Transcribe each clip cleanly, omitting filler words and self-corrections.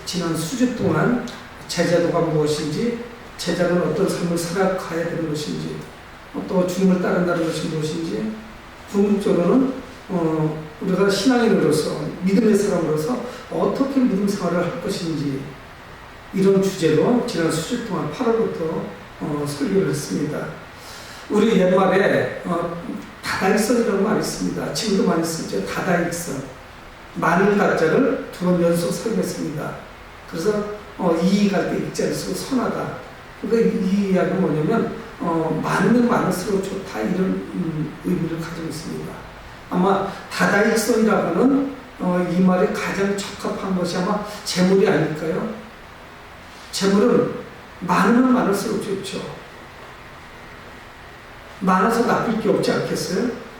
지난 수주 동안 제자도가 무엇인지, 제자는 어떤 삶을 살아가야 되는 것인지, 또 주님을 따른다는 것이 무엇인지, 궁극적으로는 우리가 신앙인으로서, 믿음의 사람으로서 어떻게 믿음 생활을 할 것인지, 이런 주제로 지난 수주 동안 8월부터 설교를 했습니다. 우리 옛말에 다다익선이라는 말이 있습니다. 지금도 많이 쓰죠. 다다익선. 마늘 다자를 두 번 연속 사용했습니다. 그래서 이익할 때 익자를 쓰고 선하다. 그러니까 이 이야기는 뭐냐면 많으면 많을수록 좋다, 이런 의미를 가지고 있습니다. 아마 다다익선이라고는 이 말에 가장 적합한 것이 아마 재물이 아닐까요? 재물은 많으면 많을수록 좋죠. 많아서 나쁠 게 없지 않겠어요?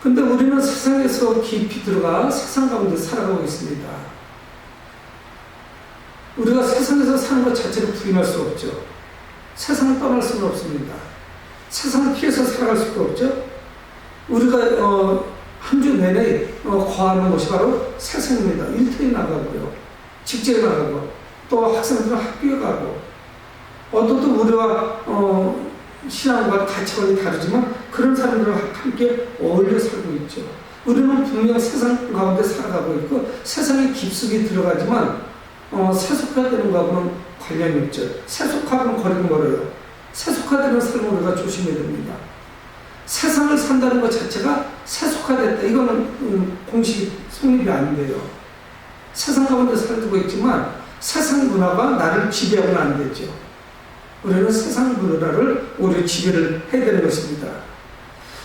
근데 우리는 세상에서 깊이 들어가 세상 가운데 살아가고 있습니다. 우리가 세상에서 사는 것 자체를 부인할 수 없죠. 세상을 떠날 수는 없습니다. 세상을 피해서 살아갈 수가 없죠. 우리가 한 주 내내 거하는 곳이 바로 세상입니다. 일터에 나가고요, 직장에 나가고, 또 학생들은 학교에 가고, 어떤 우리와 신앙과 가치관이 다르지만 그런 사람들과 함께 어울려 살고 있죠. 우리는 분명 세상 가운데 살아가고 있고 세상에 깊숙이 들어가지만 세속화되는 것하고는 관련이 없죠. 세속화하고는 거리가 멀어요. 세속화되는 삶을 우리가 조심해야 됩니다. 세상을 산다는 것 자체가 세속화됐다, 이거는 공식 성립이 안 돼요. 세상 가운데 살고 있지만 세상 문화가 나를 지배하고는 안 되죠. 우리는 세상 문화를 오히려 지배를 해야 되는 것입니다.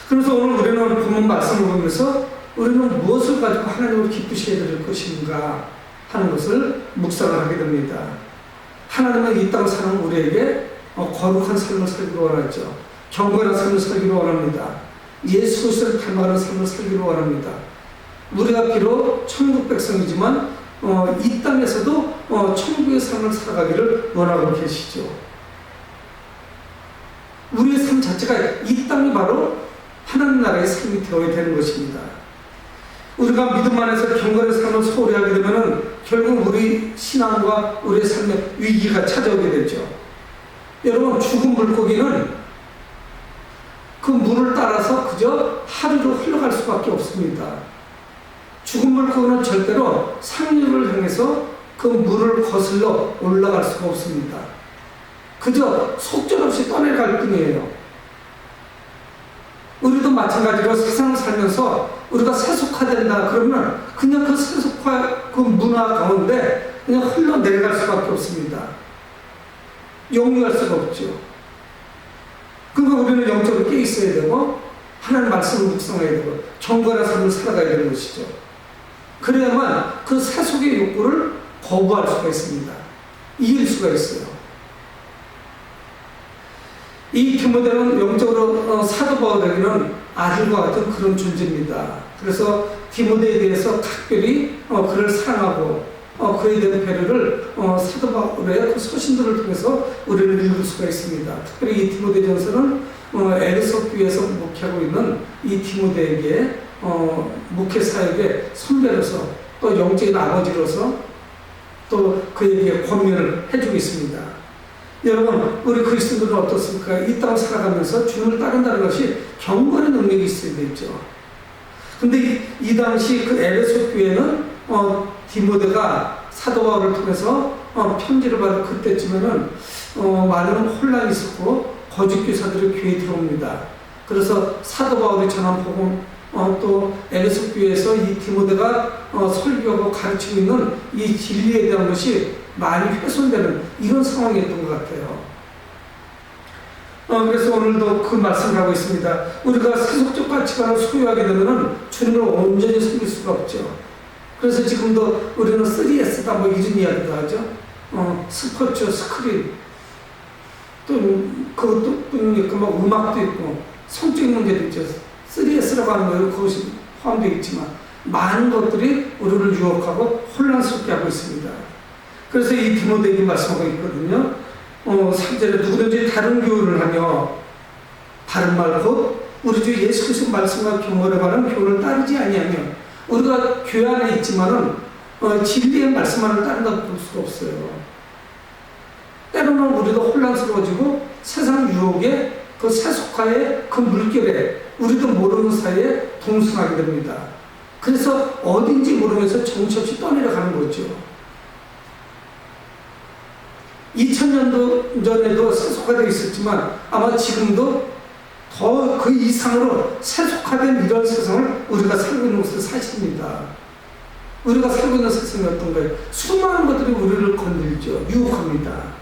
그래서 오늘 우리는 본문 말씀을 보면서 우리는 무엇을 가지고 하나님을 기쁘시게 될 것인가 하는 것을 묵상을 하게 됩니다. 하나님은 이 땅 사는 우리에게 거룩한 삶을 살기를 원하죠. 경건한 삶을 살기를 원합니다. 예수 그리스도를 닮아가는 삶을 살기를 원합니다. 우리가 비록 천국 백성이지만 이 땅에서도 천국의 삶을 살아가기를 원하고 계시죠. 우리의 삶 자체가 이 땅이 바로 하나님 나라의 삶이 되어야 되는 것입니다. 우리가 믿음 안에서 경건의 삶을 소홀히 하게 되면 결국 우리 신앙과 우리의 삶에 위기가 찾아오게 되죠. 여러분, 죽은 물고기는 그 물을 따라서 그저 하류로 흘러갈 수밖에 없습니다. 죽은 물고기는 절대로 상류를 향해서 그 물을 거슬러 올라갈 수가 없습니다. 그저 속절없이 떠내갈 뿐이에요. 우리도 마찬가지로 세상을 살면서 우리가 세속화된다 그러면 그냥 그 세속화 그 문화 가운데 그냥 흘러내려갈 수밖에 없습니다. 영위할 수가 없죠. 그러니까 우리는 영적으로 깨 있어야 되고 하나님 말씀을 묵상해야 되고 경건한 삶을 살아가야 되는 것이죠. 그래야만 그 세속의 욕구를 거부할 수가 있습니다. 이길 수가 있어요. 이 디모데는 영적으로 사도 바울에게는 아들과 같은 그런 존재입니다. 그래서 디모데에 대해서 특별히 그를 사랑하고 그에 대한 배려를 사도 바울의 그 서신들을 통해서 우리는 읽을 수가 있습니다. 특별히 이 디모데전서는 에베소 교회에서 목회하고 있는 이 디모데에게 목회 사역의 선배로서 또 영적인 아버지로서 또 그에게 권면을 해주고 있습니다. 여러분, 우리 그리스도인들은 어떻습니까? 이 땅을 살아가면서 주님을 따른다는 것이 경건의 능력이 있어야 되죠. 근데 이 당시 그 에베소 교회는 디모데가 사도 바울을 통해서 편지를 받은 그때쯤에는 많은 혼란이 있었고 거짓 교사들이 교회에 들어옵니다. 그래서 사도 바울이 전한 복음, 또 에베소 교회에서 이 디모데가 설교하고 가르치고 있는 이 진리에 대한 것이 많이 훼손되는 이런 상황이었던 것 같아요. 그래서 오늘도 그 말씀을 하고 있습니다. 우리가 세속적 가치관을 소유하게 되면 주님을 온전히 섬길 수가 없죠. 그래서 지금도 우리는 3S다 뭐 이런 이야기도 하죠. 스포츠, 스크린, 또 그것도 뿐이고 막 음악도 있고 성적인 문제도 있죠. 3S라고 하는 거예요. 그것이 포함되어 있지만 많은 것들이 우리를 유혹하고 혼란스럽게 하고 있습니다. 그래서 이 디모데에게 말씀하고 있거든요. 3절에 누구든지 다른 교훈을 하며 바른 말 곧 우리 주 예수 그리스도 말씀과 경건에 관한 교훈을 따르지 아니하며, 우리가 교회 안에 있지만은 진리의 말씀만을 따른다고 볼 수가 없어요. 때로는 우리도 혼란스러워지고 세상 유혹에 그 세속화의 그 물결에 우리도 모르는 사이에 동승하게 됩니다. 그래서 어딘지 모르면서 정처 없이 떠내려가는 거죠. 2000년도 전에도 세속화되어 있었지만 아마 지금도 더 그 이상으로 세속화된 이런 세상을 우리가 살고 있는 것은 사실입니다. 우리가 살고 있는 세상이 어떤가요? 수많은 것들이 우리를 건들죠. 유혹합니다.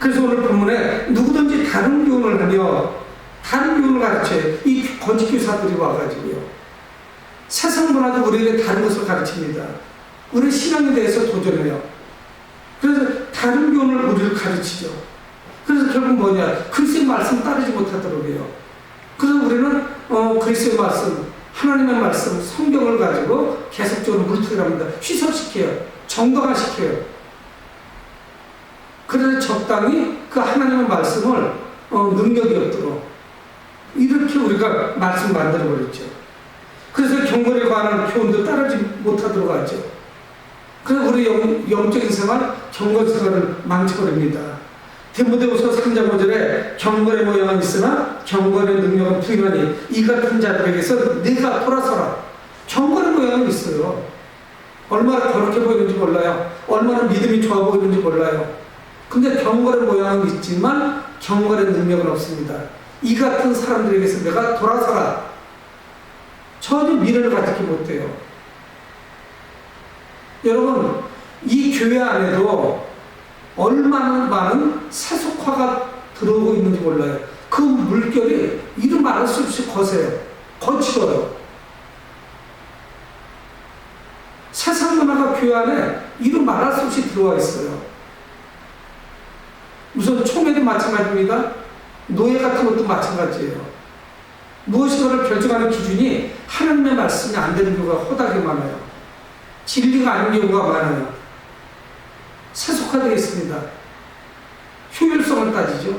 그래서 오늘 본문에 누구든지 다른 교훈을 하며 다른 교훈을 가르쳐요. 이 거짓 교사들이 와가지고요. 세상 문화도 우리에게 다른 것을 가르칩니다. 우리 신앙에 대해서 도전해요. 그래서 다른 교훈을 우리를 가르치죠. 그래서 결국 뭐냐? 그리스도의 말씀 따르지 못하더라고요. 그래서 우리는 그리스도의 말씀, 하나님의 말씀, 성경을 가지고 계속적으로 물타기를 합니다. 희석시켜요. 정당화시켜요. 그래서 적당히 그 하나님의 말씀을 능력이 없도록 이렇게 우리가 말씀 만들어버렸죠. 그래서 경건에 관한 교훈도 따르지 못하도록 하죠. 그래서 우리 영적인 생활, 경건 생활을 망쳐버립니다. 디모데후서 3장 5절에 경건의 모양은 있으나 경건의 능력은 부인하니 이 같은 자들에게서 네가 돌아서라. 경건의 모양은 있어요. 얼마나 거룩해 보이는지 몰라요. 얼마나 믿음이 좋아 보이는지 몰라요. 근데 경건의 모양은 있지만 경건의 능력은 없습니다. 이 같은 사람들에게서 내가 돌아서라. 전혀 미래를 갖지 못해요. 여러분, 이 교회 안에도 얼마나 많은 세속화가 들어오고 있는지 몰라요. 그 물결이 이루 말할 수 없이 거세요. 거칠어요. 세상 문화가 교회 안에 이루 말할 수 없이 들어와 있어요. 우선 총회도 마찬가지입니다. 노예 같은 것도 마찬가지예요. 무엇인가를 결정하는 기준이 하나님의 말씀이 안 되는 경우가 허다하게 많아요. 진리가 아닌 경우가 많아요. 세속화되어 있습니다. 효율성을 따지죠.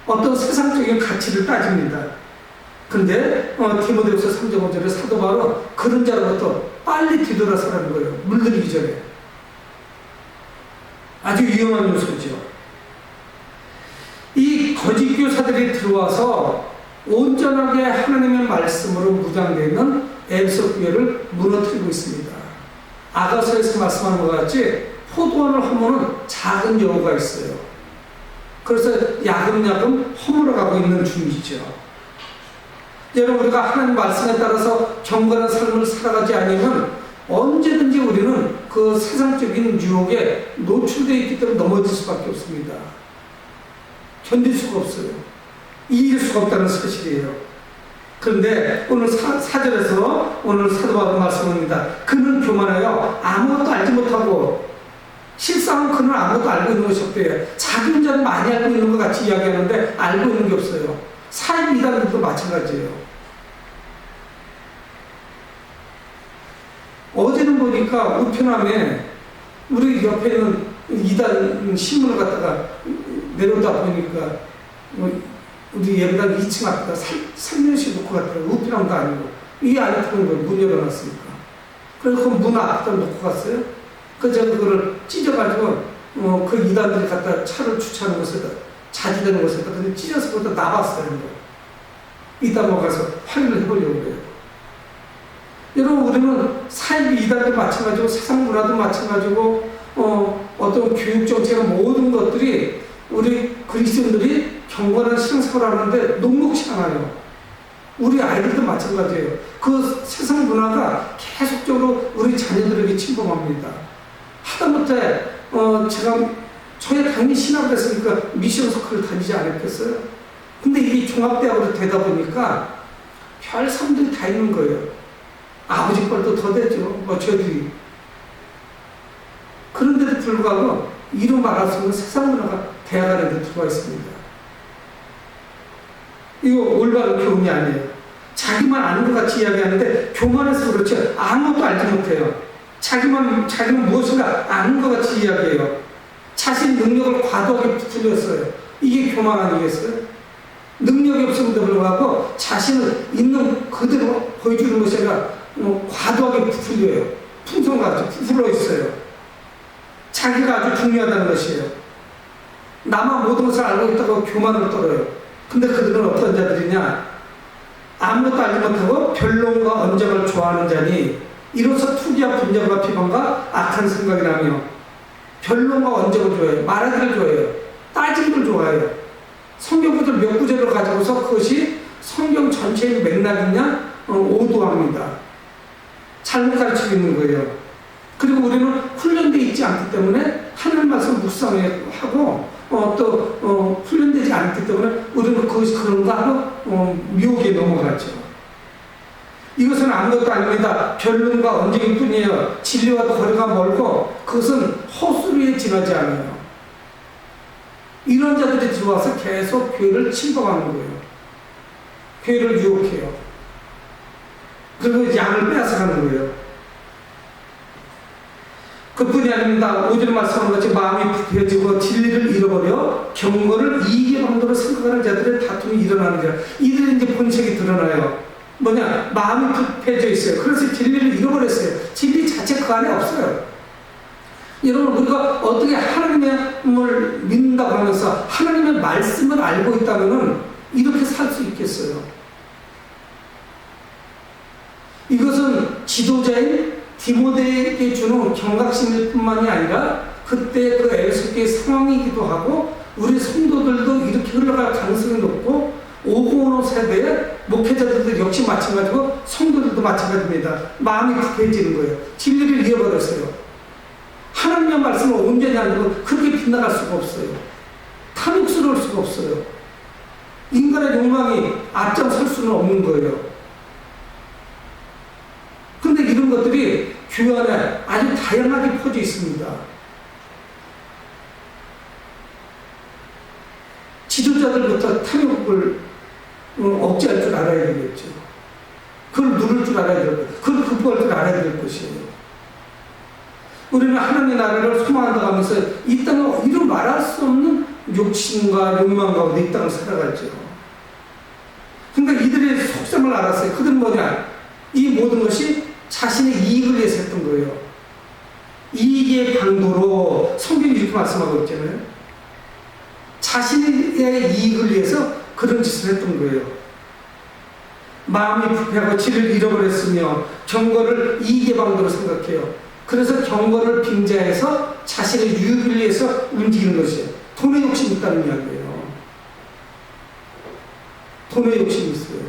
어떤 세상적인 가치를 따집니다. 근데 디모데후서 3장 5절에 사도 바울은 그런 자로부터 빨리 뒤돌아서라는 거예요. 물들기 전에. 아주 위험한 요소죠. 이 거짓 교사들이 들어와서 온전하게 하나님의 말씀으로 무장되어 있는 에베소 교회를 무너뜨리고 있습니다. 아가서에서 말씀하는 것 같이 포도원을 허무는 작은 여우가 있어요. 그래서 야금야금 허물어가고 있는 중이죠. 여러분, 우리가 하나님 말씀에 따라서 경건한 삶을 살아가지 않으면 언제든지 우리는 그 세상적인 유혹에 노출되어 있기 때문에 넘어질 수밖에 없습니다. 견딜 수가 없어요. 이길 수가 없다는 사실이에요. 그런데 오늘 4절에서 오늘 사도 바울 말씀합니다. 그는 교만하여 아무것도 알지 못하고 실상은 그는 아무것도 알고 있는 것이 없대요. 자기 혼자는 많이 알고 있는 것 같이 이야기하는데 알고 있는 게 없어요. 사입 이단들도 마찬가지예요. 어제는 보니까 우편함에 우리 옆에 있는 이단 신문을 갖다가 내려오다 보니까 우리 예배당 2층 앞에다 살며시 놓고 갔더라고요. 우편함도 아니고 이 안에 들어온 거 문 열어놨으니까. 그래서 그 문 앞에다 놓고 갔어요. 그래서 제가 그거를 찢어가지고 그 이단들이 갖다 차를 주차하는 곳에다 자주되는 곳에다 그냥 찢어서 거기다 놔봤어요. 이따 가서 확인을 해보려고 그래요. 여러분, 우리는 사이비 이단도 마찬가지고 세상 문화도 마찬가지고 어떤 교육 정책 모든 것들이 우리 그리스도인들이 경건한 신앙생활을 하는데 녹록치 않아요. 우리 아이들도 마찬가지예요. 그 세상 문화가 계속적으로 우리 자녀들에게 침범합니다. 하다못해 제가 저희 당연히 신학을 했으니까 미션 스쿨을 다니지 않았겠어요? 근데 이게 종합대학으로 되다 보니까 별 사람들이 다 있는 거예요. 아버지 뻘도 더 되죠. 저희들이. 그런데도 불구하고 이루 말할 수 있는 세상 문화가 대학 안에 들어와 있습니다. 이거 올바른 교훈이 아니에요. 자기만 아는 것 같이 이야기하는데 교만해서 그렇지 아무것도 알지 못해요. 자기는 무엇인가 아는 것 같이 이야기해요. 자신 능력을 과도하게 부풀렸어요. 이게 교만 아니겠어요? 능력이 없음에도 불구하고 자신을 있는 그대로 보여주는 것이 아니라 과도하게 부풀려요. 풍선같이 부풀어 있어요. 자기가 아주 중요하다는 것이에요. 나만 모든 것을 알고 있다고 교만을 떨어요. 근데 그들은 어떤 자들이냐? 아무것도 알지 못하고 변론과 언쟁을 좋아하는 자니 이로써 투기와 분쟁과 비방과 악한 생각이 나며 변론과 언쟁을 좋아해요. 말하기를 좋아해요. 따지기를 좋아해요. 성경 구절 몇 구절을 가지고서 그것이 성경 전체의 맥락이냐 오도합니다. 잘못 가르치고 있는 거예요. 그리고 우리는 훈련되어 있지 않기 때문에 하나님 말씀 묵상하고 또 훈련되지 않기 때문에 우리는 그것이 그런가 하고 미혹에 넘어가죠. 이것은 아무것도 아닙니다. 변론과 언쟁일 뿐이에요. 진리와도 거리가 멀고 그것은 헛소리에 지나지 않아요. 이런 자들이 들어와서 계속 교회를 침범하는 거예요. 교회를 유혹해요. 그리고 양을 빼앗아가는 거예요. 그뿐이 아닙니다. 5절 말씀한 것처럼 마음이 부패해지고 진리를 잃어버려 경건을 이익의 방도로 생각하는 자들의 다툼이 일어나는 자. 이들의 이제 본색이 드러나요. 뭐냐? 마음이 부패해져 있어요. 그래서 진리를 잃어버렸어요. 진리 자체 그 안에 없어요. 여러분, 우리가 어떻게 하나님을 믿는다고 하면서 하나님의 말씀을 알고 있다면 이렇게 살 수 있겠어요? 이것은 지도자인 디모데에게 주는 경각심일 뿐만이 아니라 그때 그 에베소교의 상황이기도 하고 우리 성도들도 이렇게 흘러갈 가능성이 높고 5055 세대의 목회자들도 역시 마찬가지고 성도들도 마찬가지입니다. 마음이 부패해지는 거예요. 진리를 잃어버렸어요. 하나님의 말씀을 온전히 알고 그렇게 빗나갈 수가 없어요. 탐욕스러울 수가 없어요. 인간의 욕망이 앞장설 수는 없는 거예요. 그런데 이런 것들이 교회 안에 아주 다양하게 퍼져 있습니다. 지도자들부터 탐욕을 억제할 줄 알아야 되겠죠. 그걸 누를 줄 알아야 되고, 그걸 극복할 줄 알아야 될 것이에요. 우리는 하나님의 나라를 소망한다고 하면서 이 땅을 이루 말할 수 없는 욕심과 욕망 가운데 이 땅을 살아갔죠. 그러니까 이들의 속셈을 알았어요. 그들은 뭐냐? 이 모든 것이 자신의 이익을 위해서 했던 거예요. 이익의 방도로 성경이 이렇게 말씀하고 있잖아요. 자신의 이익을 위해서 그런 짓을 했던 거예요. 마음이 부패하고 진리를 잃어버렸으며 경건을 이익의 방도로 생각해요. 그래서 경건을 빙자해서 자신의 유익을 위해서 움직이는 것이에요. 돈의 욕심이 있다는 이야기예요. 돈의 욕심이 있어요.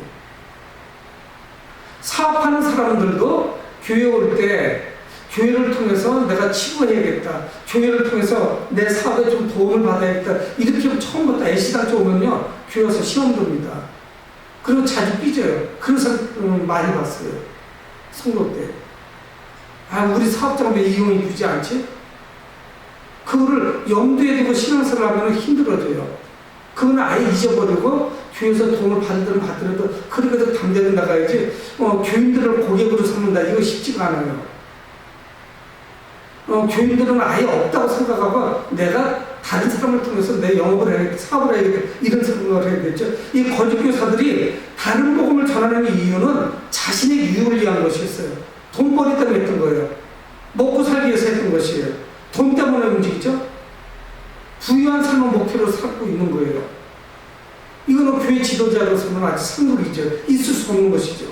사업하는 사람들도 교회 올 때 교회를 통해서 내가 치부해야겠다. 교회를 통해서 내 사업에 좀 도움을 받아야겠다. 이렇게 처음부터 애시당초 오면요. 교회 와서 시험 봅니다. 그리고 자주 삐져요. 그래서 많이 봤어요. 선거 때. 우리 사업장 왜 이용이 주지 않지? 그거를 염두에 두고 신앙생활 하면 힘들어져요. 그거는 아예 잊어버리고 교회에서 도움을 받으든 받더라도 그렇게도 담대히 나가야지 교인들을 고객으로 삼는다. 이거 쉽지가 않아요. 교인들은 아예 없다고 생각하고 내가 다른 사람을 통해서 내 영업을 해야겠다, 사업을 해야겠다, 이런 생각을 해야겠죠. 이 거짓교사들이 다른 복음을 전하는 이유는 자신의 유익을 위한 것이었어요. 돈벌이 때문에 했던 거예요. 먹고 살기 위해서 했던 것이에요. 돈 때문에 움직이죠. 부유한 삶을 목표로 삼고 있는 거예요. 이거는 교회 지도자로서는 아주 상극이죠. 있을 수 없는 것이죠.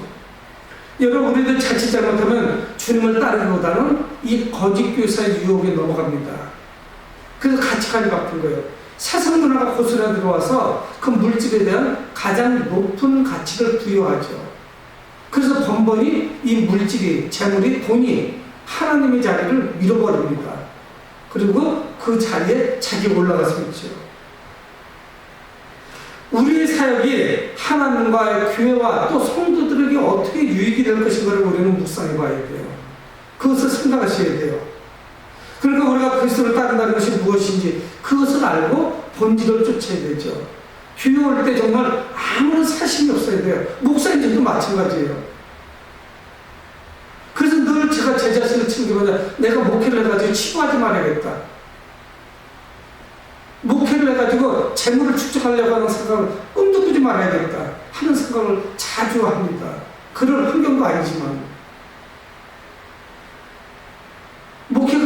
여러분, 우리들 자칫 잘못하면 주님을 따르기보다는 이 거짓 교사의 유혹에 넘어갑니다. 그래서 가치관이 바뀐 거예요. 세상 문화가 고스란히 들어와서 그 물질에 대한 가장 높은 가치를 부여하죠. 그래서 번번이 이 물질이, 재물이, 돈이 하나님의 자리를 밀어버립니다. 그리고 그 자리에 자기가 올라가서 있죠. 우리의 사역이 하나님과의 교회와 또 성도들에게 어떻게 유익이 될 것인가를 우리는 묵상해 봐야 돼요. 그것을 생각하셔야 돼요. 그러니까 우리가 그리스도를 따른다는 것이 무엇인지 그것을 알고 본질을 쫓아야 되죠. 교회 올 때 정말 아무런 사심이 없어야 돼요. 목사님들도 마찬가지예요. 그래서 늘 제가 제 자신을 챙기거나 내가 목회를 해가지고 치부하지 말아야겠다. 목회를 해가지고 재물을 축적하려고 하는 생각을 꿈도 꾸지 말아야겠다 하는 생각을 자주 합니다. 그런 환경도 아니지만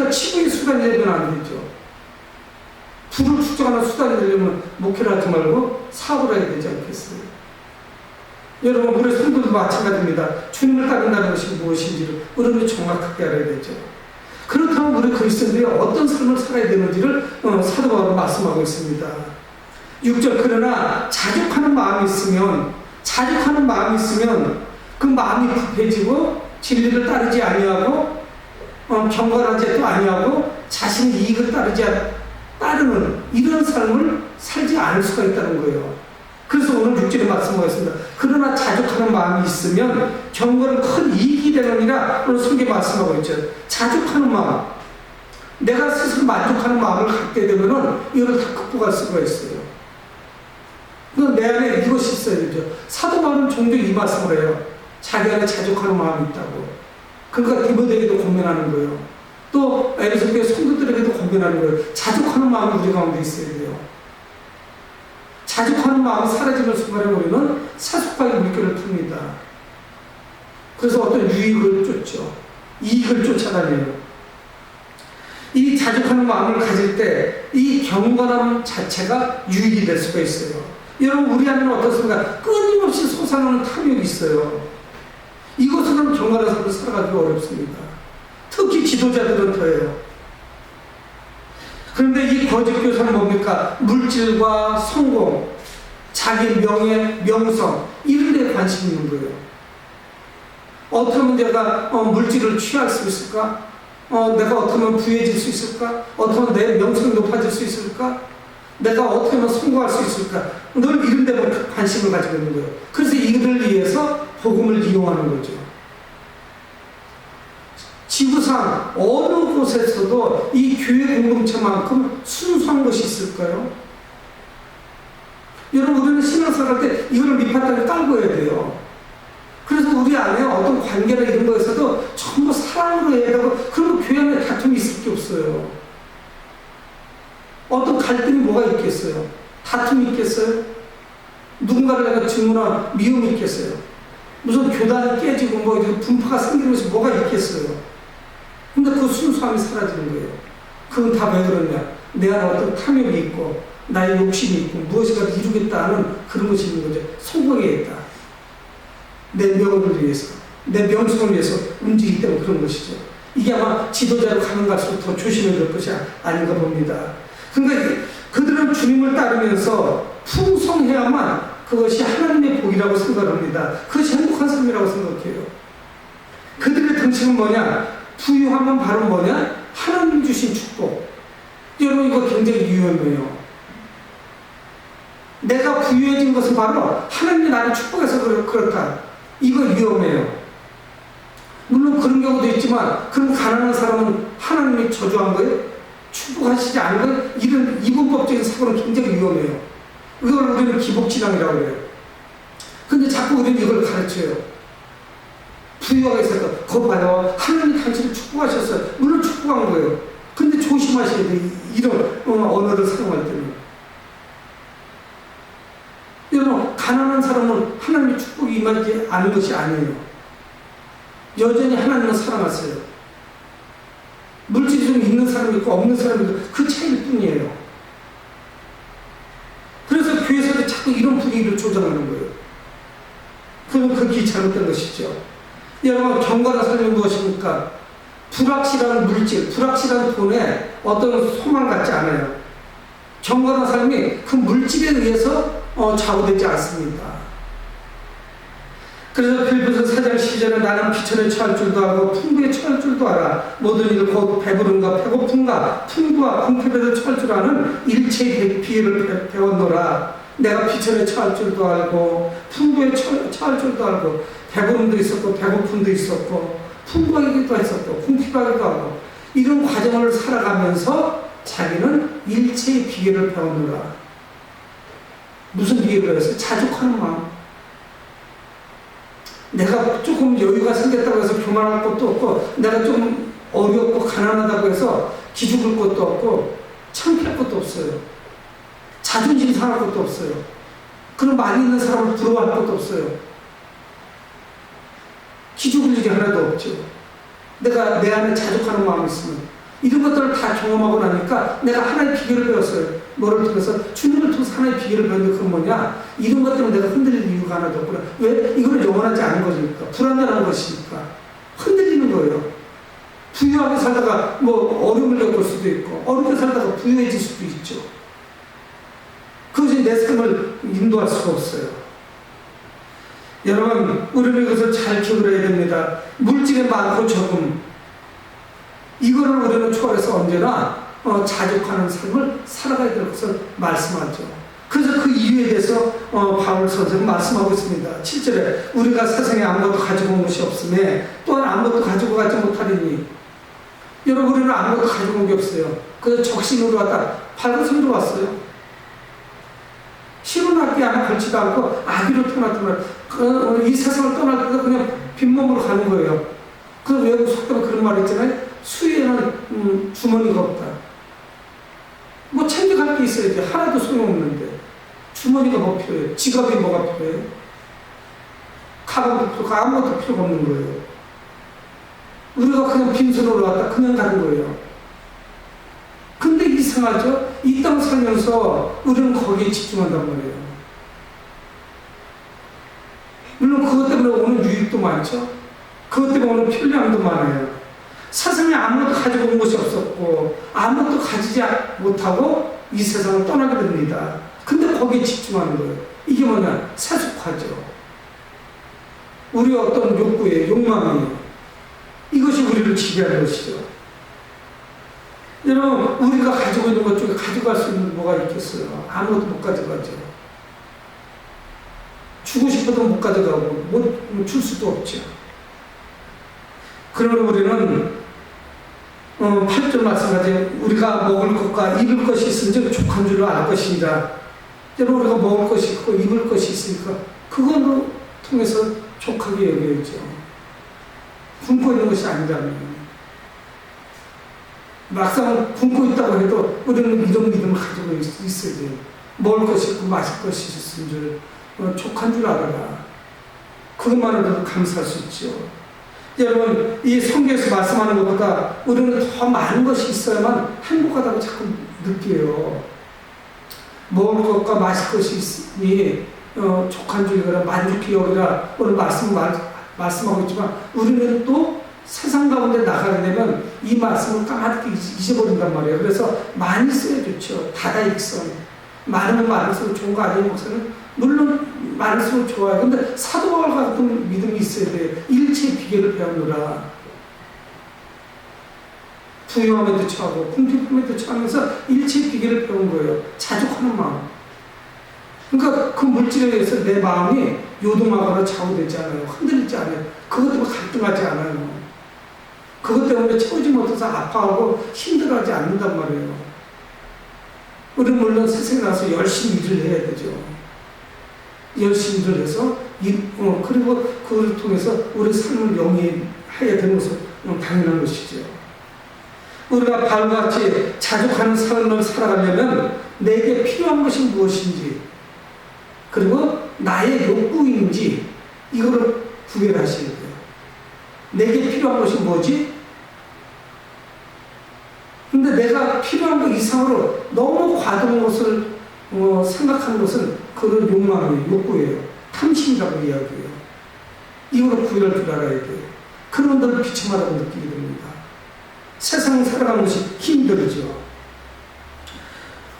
그러니까 치부의 수단이 되면 안 되죠. 부를 축적하는 수단이 되려면 목회를 하지 말고 사업을 해야 되지 않겠어요? 여러분, 우리 성도도 마찬가지입니다. 주님을 따른다는 것이 무엇인지를 우리는 정확하게 알아야 되죠. 그렇다면 우리 그리스도인들이 어떤 삶을 살아야 되는지를 사도 바울은 말씀하고 있습니다. 6절, 그러나 자족하는 마음이 있으면 그 마음이 급해지고 진리를 따르지 아니하고 경건하지도 아니하고 자신의 이익을 따르는 이런 삶을 살지 않을 수가 있다는 거예요. 그래서 오늘 6절에 말씀하겠습니다. 그러나 자족하는 마음이 있으면 경건은 큰 이익이 되느니라. 오늘 성경에 말씀하고 있죠. 자족하는 마음, 내가 스스로 만족하는 마음을 갖게 되면은 이걸 다 극복할 수가 있어요. 내 안에 이것이 있어야 되죠. 사도 바울은 종종 이 말씀을 해요. 자기 안에 자족하는 마음이 있다고. 그러니까 디모데에게도 권면하는 거예요. 또 에베소 교회 성도들에게도 권면하는 거예요. 자족하는 마음이 우리 가운데 있어야 돼요. 자족하는 마음이 사라지는 순간에 우리는 사속과의 물결을 풉니다. 그래서 어떤 유익을 쫓죠. 이익을 쫓아다녀요. 이 자족하는 마음을 가질 때 이 경건함 자체가 유익이 될 수가 있어요. 여러분, 우리 안에는 어떻습니까? 끊임없이 솟아나는 탐욕이 있어요. 이것으로는 경건한 삶을 살아가기 어렵습니다. 특히 지도자들은 더해요. 그런데 이 거짓 교사는 뭡니까? 물질과 성공, 자기 명예, 명성, 이런 데에 관심이 있는 거예요. 어떻게 하면 내가 물질을 취할 수 있을까? 내가 어떻게 하면 부해질 수 있을까? 어떻게 하면 내 명성이 높아질 수 있을까? 내가 어떻게 하면 성공할 수 있을까? 늘 이런 데만 관심을 가지고 있는 거예요. 그래서 이들을 위해서 복음을 이용하는 거죠. 지구상 어느 곳에서도 이 교회 공동체만큼 순수한 것이 있을까요? 여러분, 우리는 신앙생활 할 때 이거를 밑바닥에 깔고 해야 돼요. 그래서 우리 안에 어떤 관계나 이런 거에서도 전부 사랑으로 해야 되고, 그리고 교회 안에 다툼이 있을 게 없어요. 어떤 갈등이 뭐가 있겠어요? 다툼이 있겠어요? 누군가를 내가 증오나 미움이 있겠어요? 무슨 교단이 깨지고 분파가 생기는 것이 뭐가 있겠어요? 근데 그 순수함이 사라지는 거예요. 그건 다 왜 그러냐? 내 안에 어떤 탐욕이 있고 나의 욕심이 있고 무엇인가 이루겠다 하는 그런 것이 있는 거죠. 성공해야겠다. 내 명을 위해서, 내 명성을 위해서 움직이기 때문에 그런 것이죠. 이게 아마 지도자로 가는 갈수록 더 조심해야 될 것이 아닌가 봅니다. 그러니까 그들은 주님을 따르면서 풍성해야만 그것이 하나님의 복이라고 생각합니다. 그것이 행복한 삶이라고 생각해요. 그들의 정신은 뭐냐? 부유하면 바로 뭐냐? 하나님 주신 축복. 여러분, 이거 굉장히 위험해요. 내가 부유해진 것은 바로 하나님이 나를 축복해서 그렇다. 이거 위험해요. 물론 그런 경우도 있지만, 그럼 가난한 사람은 하나님이 저주한 거예요? 축복하시지 않은 거예요? 이런 이분법적인 사고는 굉장히 위험해요. 이걸 우리는 기복진앙이라고 해요. 근데 자꾸 우리는 이걸 가르쳐요. 부유하게 살까? 그거 봐요. 하나님이 당신을 축복하셨어요. 물론 축복한 거예요. 근데 조심하셔야 돼요. 이런 언어를 사용할 때는. 여러분, 가난한 사람은 하나님의 축복이 임하지 않은 것이 아니에요. 여전히 하나님은 사랑하세요. 물질이 좀 있는 사람이 있고 없는 사람이 있고 그 차이일 뿐이에요. 그래서 교회에서도 자꾸 이런 분위기를 조장하는 거예요. 그럼 그게 잘못된 것이죠. 여러분, 경건한 삶이 무엇입니까? 불확실한 물질, 불확실한 돈에 어떤 소망 갖지 않아요. 경건한 삶이 그 물질에 의해서 좌우되지 않습니다. 그래서 빌립보서 4장 12절에 나는 비천에 처할 줄도 알고 풍부에 처할 줄도 알아. 모든 일을 곧 배부른가 배고픈가 풍부와 궁핍에도 처할 줄 아는 일체의 비밀을 배웠노라. 내가 비천에 처할 줄도 알고 풍부에 처할 줄도 알고 배부름도 있었고 배고픔도 있었고 풍부하기도 했었고 궁핍하기도 하고 이런 과정을 살아가면서 자기는 일체의 비결을 배웠노라. 무슨 비결을 배웠어요? 자족하는 마음. 내가 조금 여유가 생겼다고 해서 교만할 것도 없고 내가 좀 어렵고 가난하다고 해서 기죽을 것도 없고 창피할 것도 없어요. 자존심 상할 것도 없어요. 그런 많이 있는 사람을 부러워할 것도 없어요. 기죽을 일이 하나도 없죠. 내가 내 안에 자족하는 마음이 있으면 이런 것들을 다 경험하고 나니까 내가 하나의 비결을 배웠어요. 뭐를 통해서? 주님을 통해서 하나의 비결을 배웠는데 그건 뭐냐? 이런 것 때문에 내가 흔들릴 이유가 하나도 없구나. 왜? 이거는 영원하지 않은 것이니까. 불안정한 것이니까. 흔들리는 거예요. 부유하게 살다가 뭐 어려움을 겪을 수도 있고, 어렵게 살다가 부유해질 수도 있죠. 그것이 내 삶을 인도할 수가 없어요. 여러분, 우리는 이것을 잘 기억을 해야 됩니다. 물질의 많고 적음, 이거를 우리는 초월해서 언제나 자족하는 삶을 살아가야 될 것을 말씀하죠. 그래서 그 이유에 대해서 바울 선생은 말씀하고 있습니다. 7절에 우리가 세상에 아무것도 가지고 온 것이 없음에 또한 아무것도 가지고 가지 못하리니. 여러분, 우리는 아무것도 가지고 온 게 없어요. 그래서 적신으로 왔다 밝은 손으로 왔어요. 실은 악기 하나 걸지도 않고 아기로 태어났더만 이 세상을 떠날 때도 그냥 빈몸으로 가는 거예요. 그래서 외국 속담에 그런 말이 있잖아요. 수위에는 주머니가 없다. 뭐 챙겨갈 게 있어야지. 하나도 소용없는데 주머니가 뭐 필요해? 지갑이 뭐가 필요해? 가방도 필요가 아무것도 필요가 없는 거예요. 우리가 그냥 빈손으로 왔다 그냥 가는 거예요. 근데 이상하죠? 이 땅 살면서 우리는 거기에 집중한단 말이에요. 물론 그것 때문에 오는 유익도 많죠. 그것 때문에 오는 편리함도 많아요. 세상에 아무것도 가지고 온 것이 없었고 아무것도 가지지 못하고 이 세상을 떠나게 됩니다. 근데 거기에 집중하는 거예요. 이게 뭐냐? 세속화죠. 우리의 어떤 욕구예요. 욕망이에요. 이것이 우리를 지배하는 것이죠. 여러분, 우리가 가지고 있는 것 중에 가져갈 수 있는 뭐가 있겠어요? 아무것도 못 가져가죠. 주고 싶어도 못 가져가고 못 줄 수도 없죠. 그러면 우리는 8절 말씀하지 우리가 먹을 것과 입을 것이 있은즉 족한 줄로 알 것이니라. 여러분, 우리가 먹을 것이 있고 입을 것이 있으니까 그걸로 통해서 족하게 여겨야죠. 굶고 있는 것이 아니라면. 막상 굶고 있다고 해도 우리는 이런 믿음을 가지고 있어야 돼요. 먹을 것이 있고 마실 것이 있은 줄 족한 줄 알아라. 그것만으로도 감사할 수 있죠. 여러분, 이 성경에서 말씀하는 것보다 우리는 더 많은 것이 있어야만 행복하다고 자꾸 느껴요. 먹을 것과 마실 것이 있으니 족한 줄이라 만족히 여기라 오늘 말씀하고 있지만 우리는 또 세상 가운데 나가게 되면 이 말씀을 까맣게 잊어버린단 말이에요. 그래서 많이 써야 좋죠. 다다익선. 많으면 많을수록 좋은 거 아니에요, 목사는? 물론 많을수록 좋아요. 근데 사도 바울 같은 믿음이 있어야 돼요. 일체의 비결을 배우느라. 부유함에도 처하고 궁핍함에도 처하면서 일체의 비결을 배운 거예요. 자족하는 마음. 그러니까 그 물질에 의해서 내 마음이 요동하거나 좌우되지 않아요. 흔들리지 않아요. 그것 때문에 갈등하지 않아요. 그것 때문에 채우지 못해서 아파하고 힘들어하지 않는단 말이에요. 우리는 물론 세상에 나와서 열심히 일을 해야 되죠. 열심히 일을 해서 그리고 그걸 통해서 우리 삶을 영위해야 되는 것은 당연한 것이죠. 우리가 바울과 같이 자족하는 삶을 살아가려면 내게 필요한 것이 무엇인지 그리고 나의 욕구인지 이거를 구별하셔야 돼요. 내게 필요한 것이 뭐지? 근데 내가 필요한 것 이상으로 너무 과도한 것을 생각하는 것은 그런 욕망이에요. 욕구예요. 탐심이라고 이야기해요. 이거를 구별할 줄 알아야 돼요. 그런 걸 비참하다고 느끼게 됩니다. 세상 살아가는 것이 힘들죠.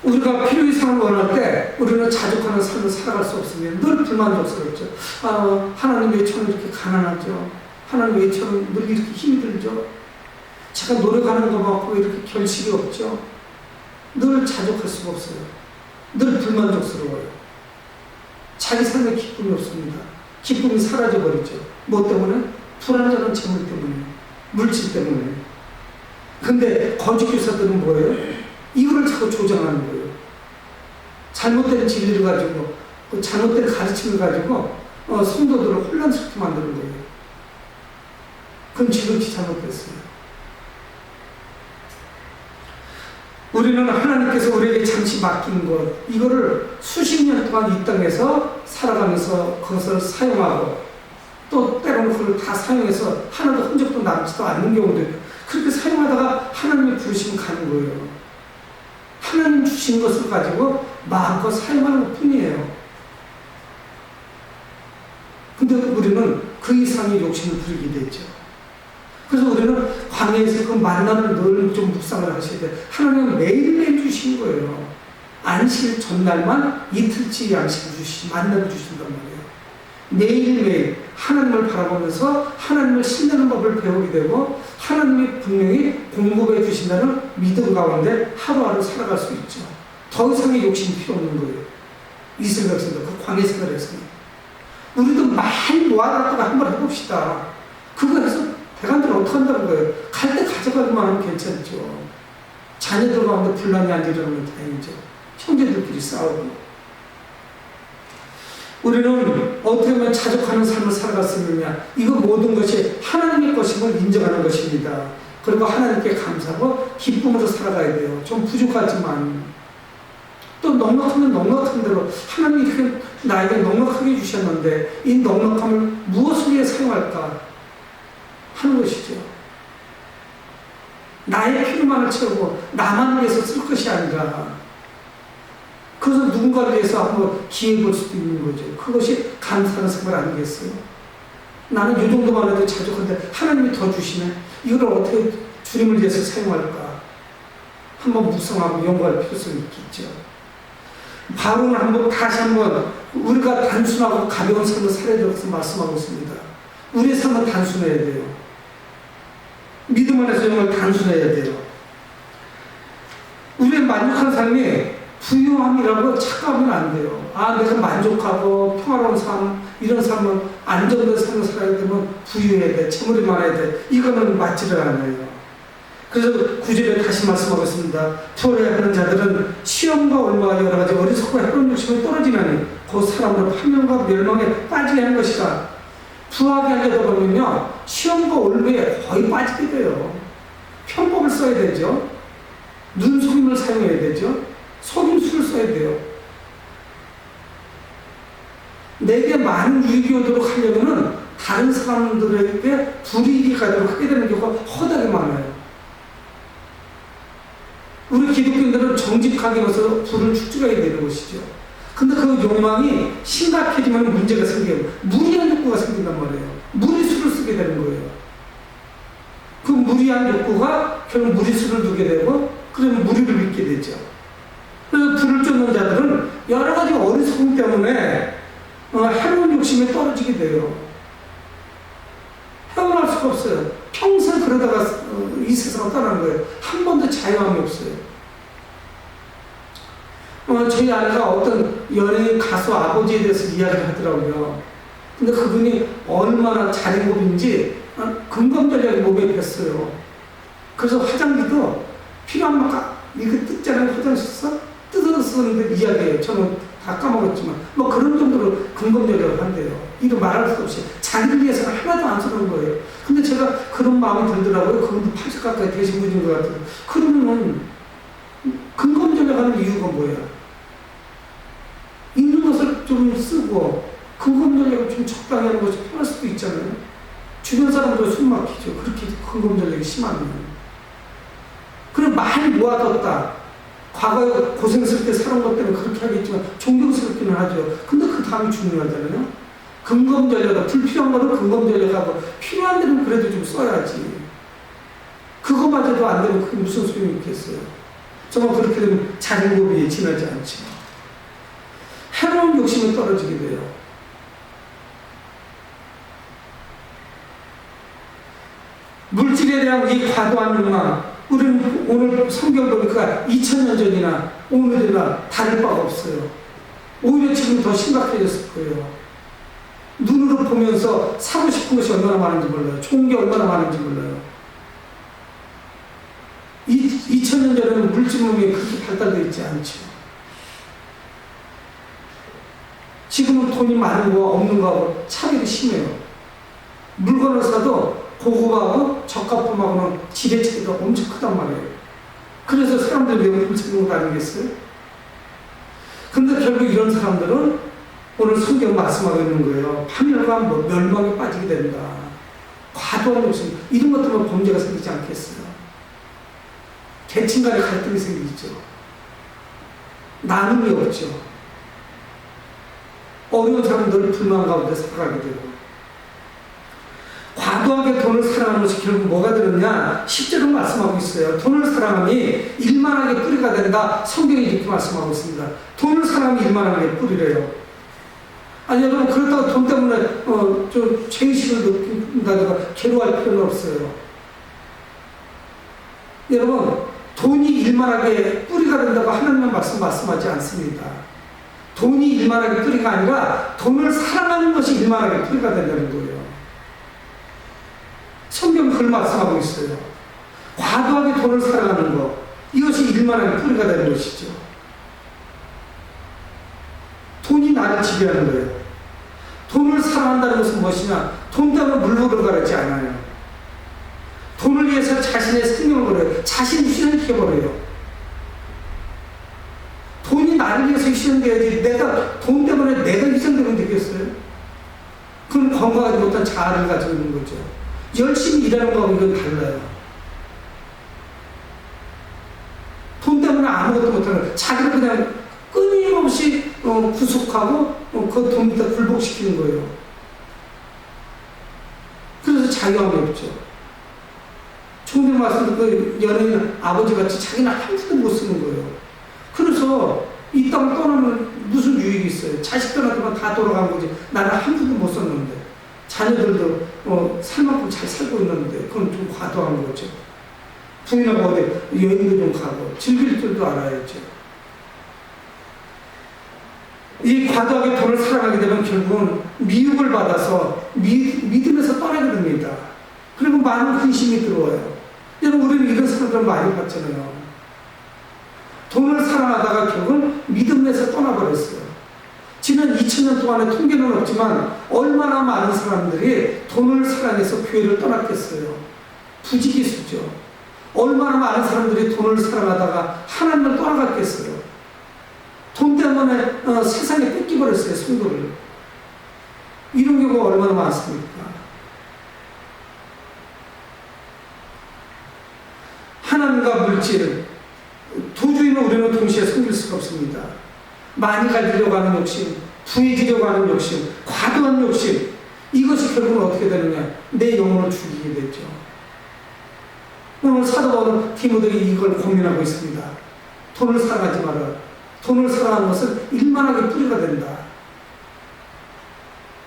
우리가 필요 이상을 원할 때 우리는 자족하는 삶을 살아갈 수 없으면 늘 불만족스럽죠. 하나님 왜 저는 이렇게 가난하죠? 하나님 왜 저는 늘 이렇게 힘이 들죠? 제가 노력하는 것만큼 왜 이렇게 결실이 없죠? 늘 자족할 수가 없어요. 늘 불만족스러워요. 자기 삶에 기쁨이 없습니다. 기쁨이 사라져버리죠. 뭐 때문에? 불안정한 재물 때문에, 물질 때문에. 근데 거짓교사들은 뭐예요? 이거를 자꾸 조장하는 거예요. 잘못된 진리를 가지고, 잘못된 가르침을 가지고 성도들을 혼란스럽게 만드는 거예요. 그건 지극히 잘못됐어요. 우리는 하나님께서 우리에게 잠시 맡긴 것, 이거를 수십 년 동안 이 땅에서 살아가면서 그것을 사용하고 또 때로는 그걸 다 사용해서 하나도 흔적도 남지도 않는 경우도 있고 그렇게 사용 사용하다가 하나님의 부르심이 가는 거예요. 하나님 주신 것을 가지고 마음껏 사용하는 것 뿐이에요. 근데 우리는 그 이상의 욕심을 부리게 되죠. 그래서 우리는 광야에서 그 만나를 늘 좀 묵상을 하셔야 돼요. 하나님은 매일매일 주신 거예요. 안식 전날만 이틀치 양식을 만나를 주신단 말이에요. 매일매일 하나님을 바라보면서 하나님을 신뢰하는 법을 배우게 되고 하나님이 분명히 공급해 주신다는 믿음 가운데 하루하루 살아갈 수 있죠. 더 이상의 욕심이 필요 없는 거예요. 이스라엘 백성들, 그 광야 생활에서는. 우리도 많이 모아놨다가 한번 해봅시다. 그거 해서 대관들 어떻게 한다는 거예요? 갈 때 가져가기만 하면 괜찮죠. 자녀들 가운데 분란이 안 일어나면 다행이죠. 형제들끼리 싸우고. 우리는 어떻게 하면 자족하는 삶을 살아갔으느냐. 이거 모든 것이 하나님의 것임을 인정하는 것입니다. 그리고 하나님께 감사하고 기쁨으로 살아가야 돼요. 좀 부족하지만 또 넉넉하면 넉넉한 대로 하나님이 이렇게 나에게 넉넉하게 주셨는데 이 넉넉함을 무엇을 위해 사용할까 하는 것이죠. 나의 필요만을 채우고 나만 위해서 쓸 것이 아니라 그래서 누군가를 위해서 한번 기회 볼 수도 있는 거죠. 그것이 감사하는 생활 아니겠어요? 나는 이 정도만 해도 자족한데 하나님이 더 주시면 이걸 어떻게 주님을 위해서 사용할까 한번 묵상하고 연구할 필요성이 있겠죠. 바로는 다시 한번 우리가 단순하고 가벼운 삶을 살아야 되어서 말씀하고 있습니다. 우리의 삶은 단순해야 돼요. 믿음 안에서 정말 단순해야 돼요. 우리의 만족한 삶이 부유함이라고 착각하면 안 돼요. 내가 만족하고 평화로운 삶, 이런 삶은 안정된 삶을 살아야 되면 부유해야 돼, 재물이 많아야 돼. 이거는 맞지를 않아요. 그래서 9절에 다시 말씀하겠습니다. 부활해야 하는 자들은 시험과 올무와 여러 가지 어리석고 해로운 욕심에 떨어지면 그 사람으로 파멸과 멸망에 빠지게 하는 것이다. 부하게 하려다 보면요, 시험과 올무에 거의 빠지게 돼요. 편법을 써야 되죠. 눈속임을 사용해야 되죠. 속임수를 써야 돼요. 내게 많은 유익이 오도록 하려면 다른 사람들에게 불이익이 가도록 하게 되는 경우가 허다하게 많아요. 우리 기독교인들은 정직하게 해서 불을 축적해야 되는 것이죠. 근데 그 욕망이 심각해지면 문제가 생겨요. 무리한 욕구가 생긴단 말이에요. 무리수를 쓰게 되는 거예요. 그 무리한 욕구가 결국 무리수를 두게 되고 그러면 무리를 빚게 되죠. 그래서 불을 쫓는 자들은 여러 가지 어리석음 때문에 해로운 욕심에 떨어지게 돼요. 헤어날 수가 없어요. 평생 그러다가 이 세상을 떠나는 거예요. 한 번도 자유함이 없어요. 저희 아내가 어떤 연예인 가수 아버지에 대해서 이야기를 하더라고요. 근데 그분이 얼마나 자린고비인지 금검전략이 몸에 뱄어요. 그래서 화장지도 필요한 만큼 이거 뜯잖아요. 화장실 써? 뜯어서 쓰는데 이야기해요. 저는 다 까먹었지만 그런 정도로 금검전략을 한대요. 이거 말할 수 없이 자기를 위해서는 하나도 안 쓰는 거예요. 근데 제가 그런 마음이 들더라고요. 그분도 80 가까이 되신 분인 것 같아요. 그러면은 금검전략하는 이유가 뭐예요? 있는 것을 좀 쓰고 금검전략을 좀 적당히 하는 것이 편할 수도 있잖아요. 주변 사람들 숨 막히죠. 그렇게 금검전략이 심하면. 그럼 많이 모아뒀다. 과거에 고생스럽게 살은 것 때문에 그렇게 하겠지만 존경스럽기는 하죠. 근데 그 다음이 중요하잖아요. 금검전략, 불필요한 거는 금검전략하고 필요한 데는 그래도 좀 써야지. 그거마저도 안 되면 그게 무슨 소용이 있겠어요. 정말 그렇게 되면 자린고비에 지나지 않죠. 해로운 욕심에 떨어지게 돼요. 물질에 대한 이 과도한 욕망, 우리는 오늘 성경 보니까 2000년 전이나 오늘이나 다를 바가 없어요. 오히려 지금 더 심각해졌을 거예요. 눈으로 보면서 사고 싶은 것이 얼마나 많은지 몰라요. 좋은 게 얼마나 많은지 몰라요. 2000년 전에는 물질문명이 그렇게 발달되어 있지 않죠. 지금은 돈이 많은 거와 없는 거하고 차별이 심해요. 물건을 사도 고급하고 저가품하고는 질의 차이가 엄청 크단 말이에요. 그래서 사람들이 명품을 찾는 거 아니겠어요? 근데 결국 이런 사람들은 오늘 성경 말씀하고 있는 거예요. 파멸과 멸망에 빠지게 된다. 과도한 욕심, 이런 것 때문에 범죄가 생기지 않겠어요. 계층 간의 갈등이 생기죠. 나눔이 없죠. 어려운 사람들을 불만 가운데 살아가게 되고, 과도하게 돈을 사랑하는 것이 결국 뭐가 되느냐? 10절은 말씀하고 있어요. 돈을 사랑함이 일만하게 뿌리가 된다. 성경이 이렇게 말씀하고 있습니다. 돈을 사랑함이 일만하게 뿌리래요. 아니, 여러분, 그렇다고 돈 때문에 좀 죄의식을 느낀다든가 괴로워할 필요는 없어요. 여러분, 돈이 일만하게 뿌리가 된다고 하나님의 말씀하지 않습니다. 돈이 일만하게 뿌리가 아니라 돈을 사랑하는 것이 일만하게 뿌리가 된다는 거예요. 성경은 그걸 말씀하고 있어요. 과도하게 돈을 사랑하는 것, 이것이 일만하게 뿌리가 되는 것이죠. 돈이 나를 지배하는 거예요. 돈을 사랑한다는 것은 무엇이냐? 돈 때문에 물러를 가르지 않아요. 돈을 위해서 자신의 생명을 걸어요. 자신 희생시켜버려요. 돈이 나를 위해서 희생돼야지, 돈 때문에 내가 희생되면 되겠어요? 그건 건강하지 못한 자아를 가지고 있는 거죠. 열심히 일하는 거하고 이건 달라요. 돈 때문에 아무것도 못하는 거예요. 자기를 그냥 끊임없이 구속하고 그 돈 밑에 굴복시키는 거예요. 그래서 자유함이 없죠. 총대 말씀 그 연예인 아버지같이 자기는 한 푼도 못 쓰는 거예요. 그래서 이 땅 떠나면 무슨 유익이 있어요? 자식들한테만 다 돌아간 거지. 나는 한 푼도 못 썼는데. 자녀들도 살 만큼 잘 살고 있는데 그건 좀 과도한 거죠. 부인하고 어디 여행도 좀 가고 즐길 줄도 알아야죠. 이 과도하게 돈을 사랑하게 되면 결국은 미움을 받아서 믿음에서 떠나게 됩니다. 그리고 많은 근심이 들어와요. 여러분, 우리는 이런 사람들 많이 봤잖아요. 돈을 사랑하다가 결국은 믿음에서 떠나버렸어요. 지난 2000년 동안의 통계는 없지만 얼마나 많은 사람들이 돈을 사랑해서 교회를 떠났겠어요. 부지기수죠. 얼마나 많은 사람들이 돈을 사랑하다가 하나님을 떠나갔겠어요. 돈 때문에 세상에 뺏기버렸어요, 성도를. 이런 경우가 얼마나 많습니까? 하나님과 물질, 두 주인은 우리는 동시에 섬길 수가 없습니다. 많이 가지려고 하는 욕심, 부해지려고 하는 욕심, 과도한 욕심, 이것이 결국은 어떻게 되느냐? 내 영혼을 죽이게 되죠. 오늘 사도 바울은 디모데에게 이걸 고민하고 있습니다. 돈을 사랑하지 마라. 돈을 사랑하는 것은 일만하게 뿌리가 된다.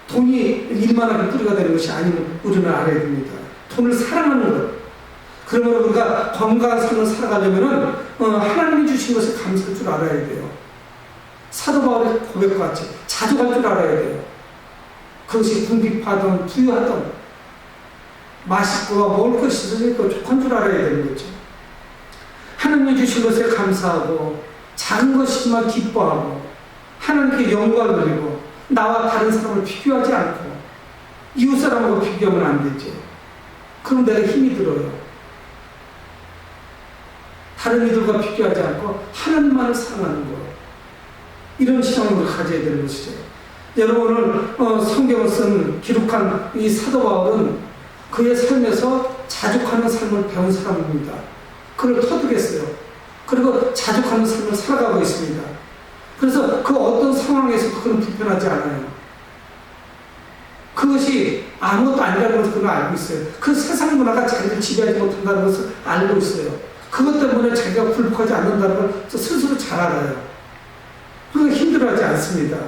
돈이 일만하게 뿌리가 되는 것이 아니면 우리는 알아야 됩니다. 돈을 사랑하는 것. 그러면 우리가 건강한 삶을 살아가려면 하나님이 주신 것을 감사할 줄 알아야 돼요. 사도 바울의 고백과 같이 자족할 줄 알아야 돼요. 그것이 궁핍하든 부유하든 맛있고 먹을 것이 있으니까 족한 줄 알아야 되는 거죠. 하나님이 주신 것에 감사하고 작은 것이지만 기뻐하고 하나님께 영광을 드리고 나와 다른 사람을 비교하지 않고 이웃 사람하고 비교하면 안 되죠. 그럼 내가 힘이 들어요. 다른 이들과 비교하지 않고 하나님만을 사랑하는 것, 이런 신앙을 가져야 되는 것이죠. 여러분, 오늘 성경을 기록한 이 사도 바울은 그의 삶에서 자족하는 삶을 배운 사람입니다. 그걸 터득했어요. 그리고 자족하는 삶을 살아가고 있습니다. 그래서 그 어떤 상황에서도 그는 불편하지 않아요. 그것이 아무것도 아니라는 것을 그는 알고 있어요. 그 세상 문화가 자기를 지배하지 못한다는 것을 알고 있어요. 그것 때문에 자기가 굴복하지 않는다는 걸 스스로 잘 알아요. 그러니까 힘들어하지 않습니다.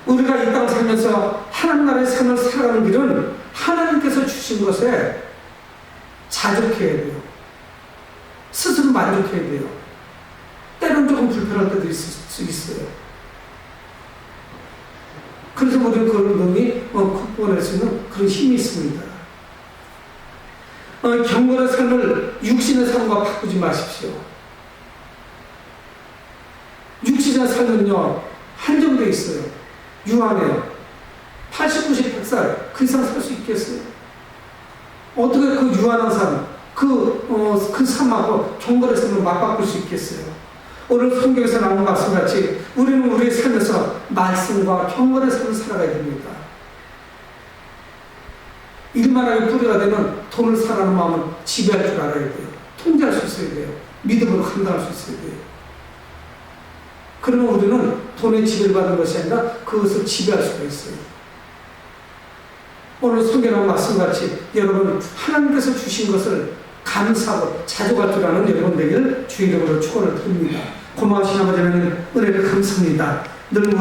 우리가 이 땅 살면서 하나님 나라의 삶을 살아가는 길은 하나님께서 주신 것에 자족해야 돼요. 스스로 만족해야 돼요. 때론 조금 불편할 때도 있을 수 있어요. 그래서 우리는 그걸 능히 극복할 수 있는 그런 힘이 있습니다. 경건의 삶을 육신의 삶과 바꾸지 마십시오. 육신의 삶은요, 한정되어 있어요. 유한해요. 80, 90, 100살 그 이상 살 수 있겠어요? 어떻게 그 유한한 삶, 그 삶하고 경건의 삶을 맞바꿀 수 있겠어요? 오늘 성경에서 나온 말씀같이 우리는 우리의 삶에서 말씀과 경건의 삶을 살아가야 됩니다. 일만하게 뿌리가 되면 돈을 사랑하는 마음을 지배할 줄 알아야 돼요. 통제할 수 있어야 돼요. 믿음으로 감당할 수 있어야 돼요. 그러면 우리는 돈에 지배를 받는 것이 아니라 그것을 지배할 수가 있어요. 오늘 성경과 말씀같이 여러분 하나님께서 주신 것을 감사하고 자족할 줄 아는 여러분 되기를 주의 이름으로 축원을 드립니다. 고마우신 아버지 하나님 은혜를 감사합니다. 늘